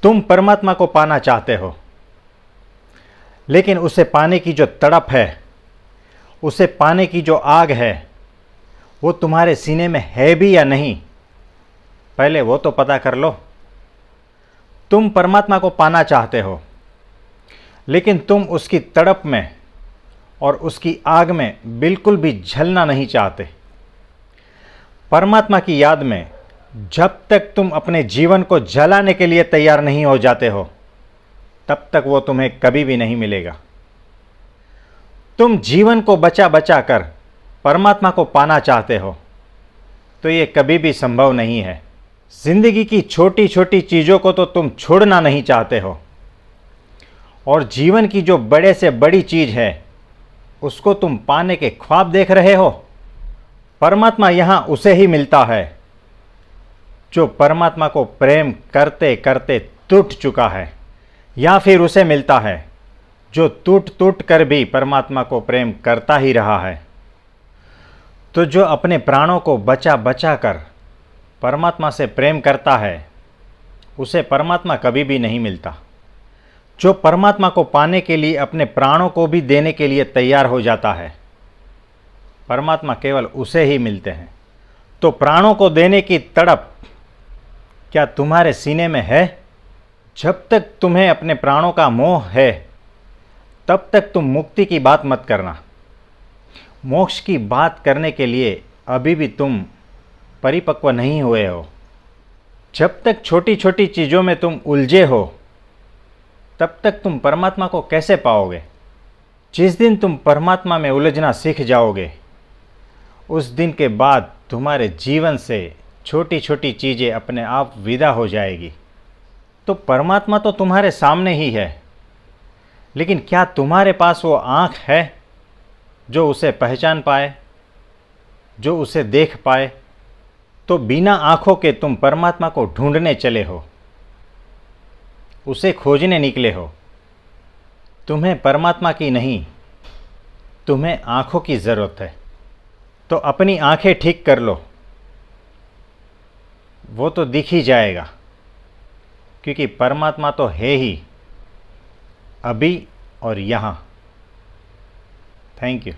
तुम परमात्मा को पाना चाहते हो, लेकिन उसे पाने की जो तड़प है, उसे पाने की जो आग है, वो तुम्हारे सीने में है भी या नहीं, पहले वो तो पता कर लो। तुम परमात्मा को पाना चाहते हो, लेकिन तुम उसकी तड़प में और उसकी आग में बिल्कुल भी जलना नहीं चाहते। परमात्मा की याद में जब तक तुम अपने जीवन को जलाने के लिए तैयार नहीं हो जाते हो, तब तक वो तुम्हें कभी भी नहीं मिलेगा। तुम जीवन को बचा बचा कर परमात्मा को पाना चाहते हो, तो ये कभी भी संभव नहीं है। जिंदगी की छोटी छोटी चीज़ों को तो तुम छोड़ना नहीं चाहते हो, और जीवन की जो बड़े से बड़ी चीज़ है उसको तुम पाने के ख्वाब देख रहे हो। परमात्मा यहाँ उसे ही मिलता है जो परमात्मा को प्रेम करते करते टूट चुका है, या फिर उसे मिलता है जो टूट टूट कर भी परमात्मा को प्रेम करता ही रहा है। तो जो अपने प्राणों को बचा बचा कर परमात्मा से प्रेम करता है, उसे परमात्मा कभी भी नहीं मिलता। जो परमात्मा को पाने के लिए अपने प्राणों को भी देने के लिए तैयार हो जाता है, परमात्मा केवल उसे ही मिलते हैं। तो प्राणों को देने की तड़प क्या तुम्हारे सीने में है? जब तक तुम्हें अपने प्राणों का मोह है, तब तक तुम मुक्ति की बात मत करना। मोक्ष की बात करने के लिए अभी भी तुम परिपक्व नहीं हुए हो। जब तक छोटी छोटी चीज़ों में तुम उलझे हो, तब तक तुम परमात्मा को कैसे पाओगे? जिस दिन तुम परमात्मा में उलझना सीख जाओगे, उस दिन के बाद तुम्हारे जीवन से छोटी छोटी चीज़ें अपने आप विदा हो जाएगी। तो परमात्मा तो तुम्हारे सामने ही है, लेकिन क्या तुम्हारे पास वो आँख है जो उसे पहचान पाए, जो उसे देख पाए? तो बिना आँखों के तुम परमात्मा को ढूंढने चले हो, उसे खोजने निकले हो। तुम्हें परमात्मा की नहीं, तुम्हें आँखों की ज़रूरत है। तो अपनी आँखें ठीक कर लो, वो तो दिख ही जाएगा, क्योंकि परमात्मा तो है ही अभी और यहाँ। Thank you.